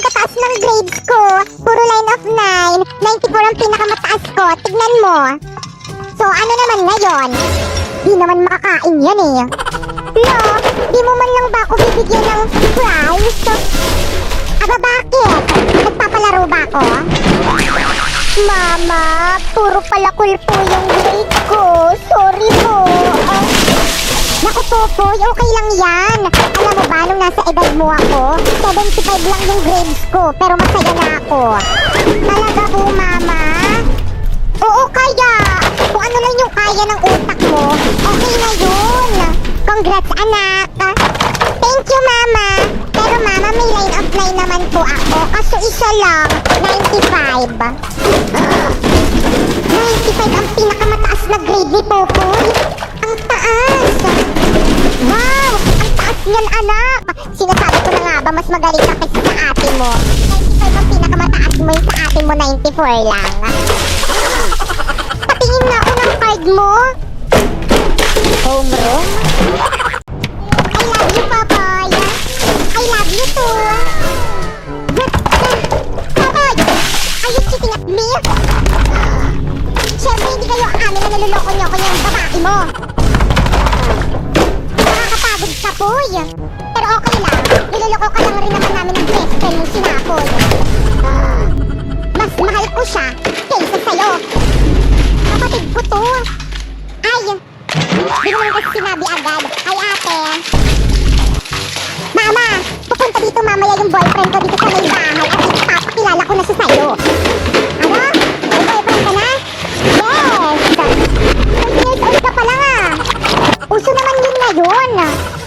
kataas ng grades ko. Puro line of 9. 94 ang pinakamataas ko. Tignan mo. So, ano naman ngayon? Di naman makakain yan eh. Lo, di mo man lang ba ako bibigyan ng prize? Aba, bakit? Nagpapalaro ba ako? Mama, puro palakul po yung grade ko. Sorry po. Naku, Popoy, okay lang yan. Alam mo ba, nung nasa edad mo ako, 75 lang yung grades ko, pero masaya na ako. Talaga po, Mama? Oo, kaya. Kung ano lang yung kaya ng utak mo, okay na yun. Congrats, anak. Thank you, Mama. Pero Mama, may line of 9 naman po ako. Kaso isa lang, 95. 95 ang pinakamataas na grade ni Popoy. Ang taas. Wow, ang taas niyan, anak. Sinasabi ko na nga ba, mas magaling ka kasi sa ate mo. 95 ang pinakamataas mo, yung sa ate mo 94 lang. Patingin na ako ng card mo. Homeroom? I love you, Popoy. I love you too. Popoy, are you cheating at me? Siyempre, hindi kayo amin na naluloko niyo ko yung babae mo. Nakakapagod ka, Poy. Pero okay lang. Niloloko ka lang rin naman namin ng best friend mong sinapoy. Mas mahal ko siya kaysa sa'yo. Kapatid ko to. Ay, di mo naman kasi sinabi agad. Ay, ate. Mama, pupunta dito mamaya yung boyfriend ko dito sa may bahay at ipapakilala ko na siya sa'yo. Ano? May boyfriend ka na? Yes! 20 years old ka pa lang ah. Uso naman yun ngayon.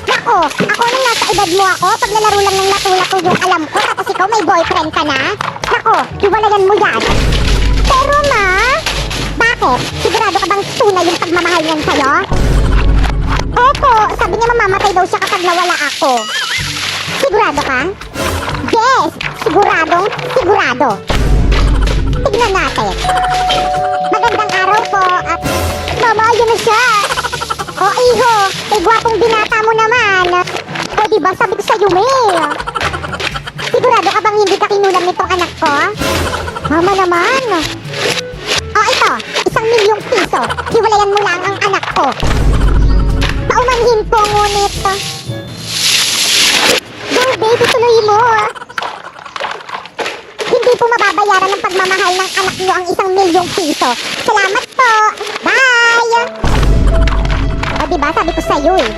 Nako, ako nung nasa edad mo ako, pag nalaro lang ng latulak ko yung alam ko, tapos ikaw may boyfriend ka na? Nako, iwalayan mo yan. Pero ma, bakit? Sigurado ka bang tunay yung pagmamahal niyan sa'yo? Opo, sabi niya mamamatay daw siya kapag nawala ako. Sigurado ka? Yes, siguradong sigurado. Tignan natin. Magandang araw po at mama, yun na siya. O iho, gwapong binata mo naman. O diba, sabi ko sa'yo sigurado ka bang hindi ka kinulam nitong anak ko? Mama naman. O ito, 1,000,000 piso. Hiwalayan mo lang ang anak ko. Paumanhin po ngunit. Go baby, tuloy mo. Hindi po mababayaran ng pagmamahal ng anak niyo ang 1,000,000 piso. Salamat po. Bye! O diba, sabi ko sa'yo eh.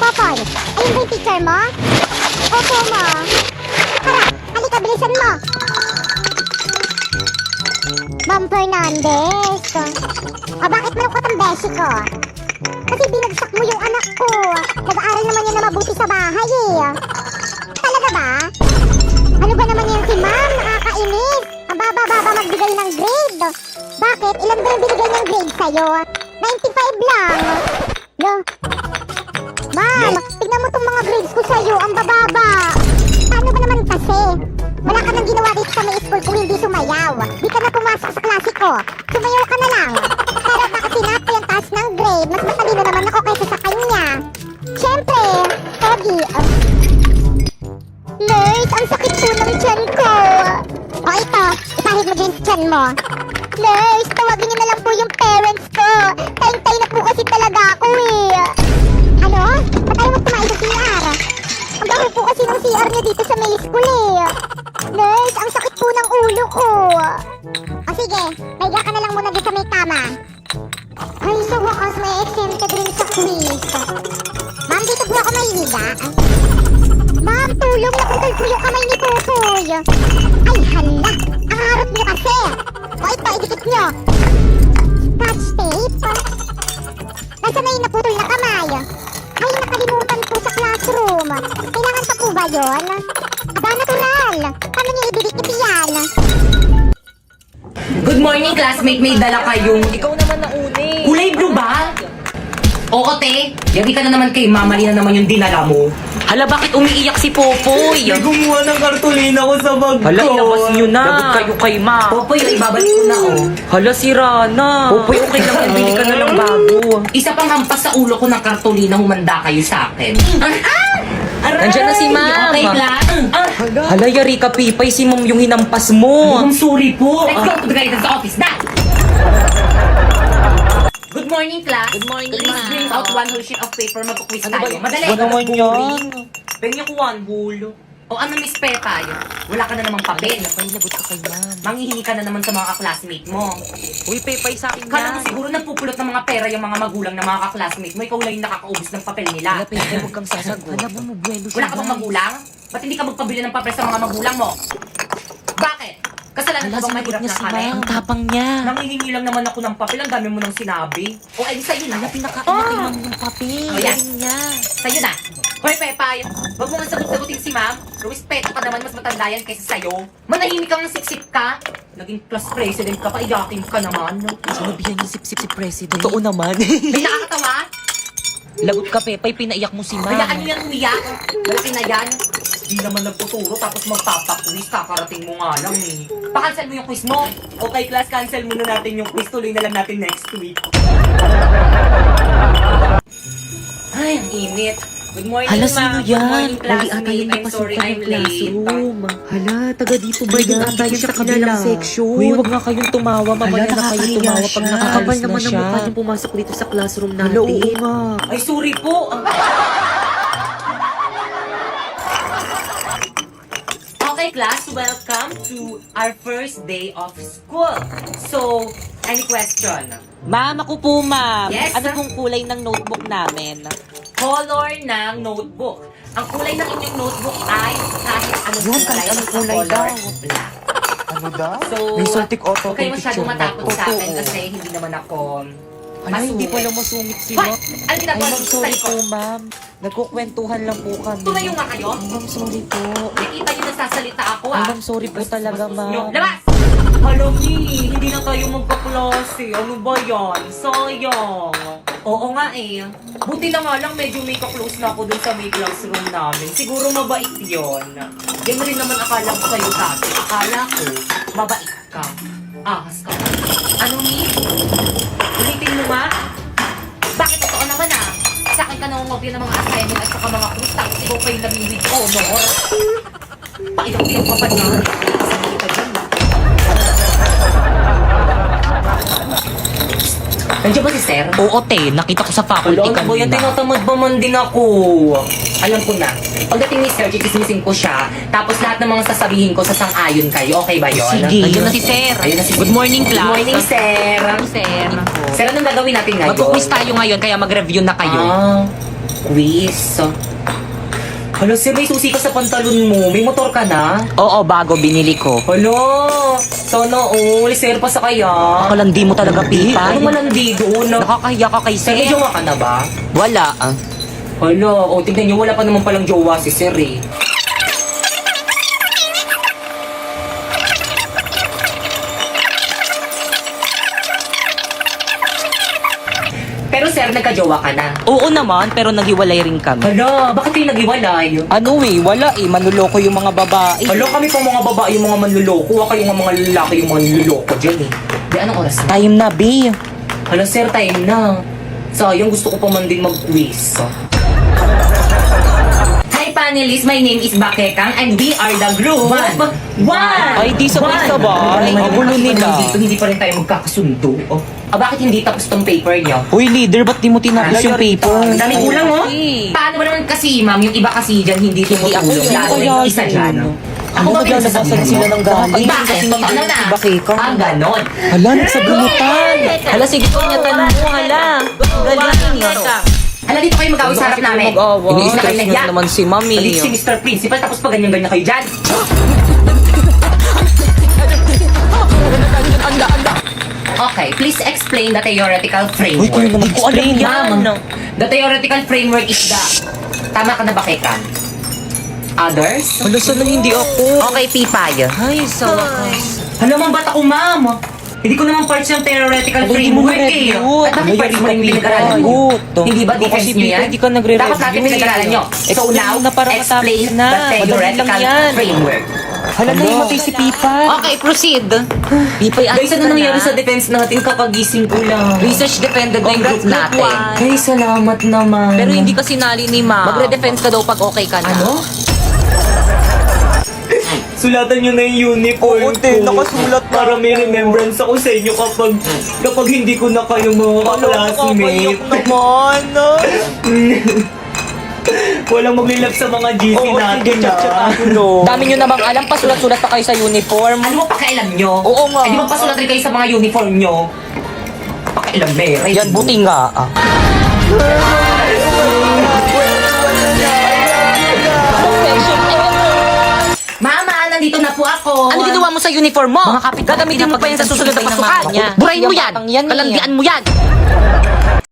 Popoy, ayun ba yung teacher mo? Opo mo. Tara, halika, bilisan mo. Ma'am Fernandez. O bakit malungkot ang beshi ko? Kasi binagsak mo yung anak ko. Nag-aaral naman yan na mabuti sa bahay eh. Talaga ba? Ano ba naman yan si ma'am? Nakakainis. Ang baba-baba magbigay ng grade. Bakit? Ilan ba yung binigay ng grade sa'yo? 95 lang. No? Ma'am, tignan mo tong mga grades ko sa'yo. Ang bababa. Paano ba naman kasi? Wala ka nang ginawa dito sa may school kung hindi sumayaw. Di ka na pumasok sa klase ko. Sumayaw ka na lang. Pero bakit sinapo yung taas ng grade? Mas matalino naman ako kaysa sa kanya. Siyempre, Pogi. Nurse, ang sakit po ng tiyan ko. O ito, ipahid mo dyan sa tiyan mo. Nurse, tawagin niyo na lang po yung parents ko. Tayo-tayo na po kasi talaga ako eh. Ano? Ba't ayaw mo tumayo sa CR? Ang baho po kasi ng CR niya dito sa may school eh. Nurse, ang sakit po ng ulo ko. O sige, maiga ka na lang muna dito sa may kama. Ay, sa wakas may exempted rin sa quiz. Ma'am, dito po ako mahihiga. Ma'am, tulong na putol po yung kamay ni Popoy. Ay, hala, ang harap niyo kasi. O ito, idikit niyo. Scotch tape. Nasaan na yung naputol na kamay? Ay, nakalimutan po sa classroom. Kailangan pa po ba yun? Aba, natural. Paano niyo ididikit yan? Good morning, classmate. May dala kayong... Ikaw naman na uni. Kulay blue ba? Oo, te. Yagi ka na naman kay Mama, mali na naman yung dinala mo. Hala, bakit umiiyak si Popoy? May gumawa ng kartulina ko sa bag ko. Hala, ilabas nyo na. Lagot kayo kay Ma. Popoy, ibabalik ko na, oh. Hala, sira na. Popoy, okay lang yan. Bili ka na lang bago. Isa pang hampas sa ulo ko ng kartolina, humanda kayo sa akin. Nandiyan na si Ma'am. Okay lang. Hala, yari ka, Pipay. Si Ma'am yung hinampas mo. I'm sorry po. Let's go to the guidance office now. Good morning, class. Good morning, Please ma'am. bring out one whole sheet of paper. Mag-quiz Ano ba tayo. yun? Madali. Ano naman yan? Pengya ko one whole. O ano, Miss Peta? Wala ka na namang papel. Pipay, lagot ka kay Ma'am. Manghihingi ka na naman sa mga classmate mo. Uy, Pipay, sa akin Kala mo yan. siguro nagpupulot ng mga pera yung mga magulang ng mga ka-classmate mo. Ikaw lang yung nakakaubos ng papel nila. Hala, Pipay, huwag kang sasagot. Hala, bumubuelo siya. Wala ka bang magulang? Ba't hindi ka magpabili ng papel sa mga magulang mo? Bakit? Kasalanan Hala, ko bang sinagot mahirap niya na si kami? Ma'am. Ang tapang niya. Nangihingi lang naman ako ng papel. Ang dami mo nang sinabi. O, edi sa'yo na. Hala, pinakain na kay Ma'am yung papel. Oh, yan. Galing niya. Sa'yo na. Hoy, Pepay. Huwag mo nga sagot-sagutin si ma'am. Respeto ka naman. Mas matanda yan kaysa sa'yo. Manahimik kang siksik ka. Naging class president ka pa. Iyakin ka naman. Sinabihan yung sip-sip si President. Totoo naman. May nakakatawa? Lagot ka, Pepay. Pinaiyak mo si Kaya ano Ma'am. yan, umiyak? Malaki na yan. Hindi naman nagtuturo tapos magpapaquiz. Kakarating mo nga lang eh. Pa-cancel mo yung quiz mo. Okay, class, cancel muna natin yung quiz. Tuloy na lang natin next week. Ay, ang init. Good morning, Hala, ma'am. sino Good yan? morning, Mali ata classmate. yung I'm sorry napasukan I'm ng late. classroom. Hala, taga dito ba May yun? dumaan tayo sa kabilang kabila. section. Uy, huwag nga kayong tumawa. Mamaya na kayo tumawa pag Kakapal nakaalis na naman ang siya. mukha niyang pumasok dito sa classroom natin. Hala, oo nga. Ay, sorry po. Okay, class, welcome to our first day of school. So, any question? Ma'am, ako po, ma'am. Yes, Ano sir? pong kulay ng notebook namin? Color ng notebook. Ang kulay ng inyong notebook ay kahit anong Yun, kulay. kahit anong basta kulay color daw. black. Ano daw? So, May Celtic auto huwag kayo masyadong picture matakot mo. sa akin Totoo. kasi hindi naman ako Hala, hindi pala masungit si Hoy! ma'am. Ano Ay, ginagawa ma'am, mo sa sorry likod? po, ma'am. Nagkukwentuhan lang po kami. Tumayo nga kayo. Ma'am, sorry po. Nakita niyo nagsasalita ako Ay, ah. ma'am, sorry po talaga, ma'am. Labas! Alam ni, hindi na tayo magkaklase. Ano ba yan? Sayang. Oo nga eh. Buti na nga lang medyo may kaklose na ako dun sa may classroom namin. Siguro mabait yun. Yan rin naman akala ko sa'yo dati. Akala ko, mabait ka. Ahas ka. Ano ni? Ulitin mo nga? Bakit totoo naman ah? Sa akin ka nangungopia ng mga assignment at saka mga quiz. Tapos ikaw pa yung naging with honor. Pakilang-ilang ka pa niya. Sabi kita dyan. Nandiyan ba si Sir? Oo, te. Nakita ko sa faculty Ano ba yan? kanina. Tinatamad ba man din ako? Alam ko na. Pagdating ni Sir, chichismisin ko siya. Tapos lahat ng mga sasabihin ko, sasang-ayon kayo. Okay ba yun? Sige. Ayun na si Sir. Ayun na si Good morning, class. Good morning, Sir. Sir. Sir, anong gagawin natin ngayon? Magkukwis tayo ngayon, kaya mag-review na kayo. Ah, quiz. Hala, Sir, may susi ka sa pantalon mo. May motor ka na? Oo, bago binili ko. Hala, sana all. Sir, pa sa kaya. Ako lang di mo talaga pipay. Ano malandi doon? Nakakahiya ka kay Sir, Sir. may jowa ka na ba? Wala. Hala, o tignan nyo, wala pa naman palang jowa si Sir eh. Pero Sir, nagka-jowa ka na. Oo naman, pero naghiwalay rin kami. Hala, bakit kayo naghiwalay? Ano wala manuloko yung mga babae. Hala, kami pang mga babae yung mga manluloko. Kayo nga mga lalaki yung mga niloloko dyan eh. Di, anong oras na? Time na, B. Hala, Sir, time na. Sayang, gusto ko pa man din mag-quiz. Hi, panelists. My name is Bakekang and we are the group. One! Ay, di sabay-sabay. Ang Ang gulo nila. Dito, hindi pa rin tayo magkakasundo. Oh. Bakit hindi tapos tong paper niyo? Uy, leader, ba't di mo tinapos yung paper? Ang daming kulang, oh. Ay. Paano ba naman kasi, ma'am, yung iba kasi dyan hindi tumutulong. Hindi ako Lalo yun. yung isa dyan. Ano ba naglalabasan pinagsasabihan sila mo? ng galing? Bakit? Kasi Totoo na na. si Bakekang. Ah, ganon. Hala, nagsabunutan. Hala, sige ko niya tanong mo, hala. Galing niya. Hala, dito kayo mag-away sa harap namin. Ini-stress niya naman si Mami. Nandito si Mr. Principal, tapos pa ganyan-ganyan kayo dyan. Okay, please explain the theoretical framework. Uy, kaya naman ko alam yan. The theoretical framework is the... Tama ka na ba, Kekan? Others? Hala, sana hindi ako. Okay, Pipay. Ay, sa wakas. Hala, ma'am, ba't ako, ma'am? Hindi ko naman parts ng theoretical Hindi mo framework eh. ma-review. At bakit Ano, parts mo yung yung pinag-aralan nyo? Ito. Hindi ba Ito defense kasi nyo yan? hindi ka nagre-review Tapos natin pinag-aralan nyo. eh. So Explain now, na para explain matapos na. the theoretical Madali lang yan. framework. Hala, naimatay si Pipa. Okay, proceed. Pipay, Guys, ano nangyari sa defense natin? Kakagising ko lang. research dependent na yung group natin. Guys, salamat naman. Pero hindi ka sinali ni Ma. Magre-defense ka daw pag okay ka na. Ano? sulatan nyo na yung uniform Oo, te, nakasulat na para may ako. remembrance ako sa inyo kapag hindi ko na kayo mga Nakakaiyak classmate. naman. Walang maglilap sa mga GC Oo, sige, natin chat-chatan no. Dami nyo namang alam, pasulat-sulat pa kayo sa uniform. Ano mo pakialam nyo? Oo nga. Eh di magpasulat rin kayo sa mga uniform nyo. Pakialam, Mary. Yan, buti nga. Mama, nandito na po ako. Ano ginawa mo sa uniform mo? Mga kapit- Gagamitin mo pa yan sa susunod na kapit- pasukan. kapit- Burahin mo yan. Batang yan eh. Kalandian mo yan.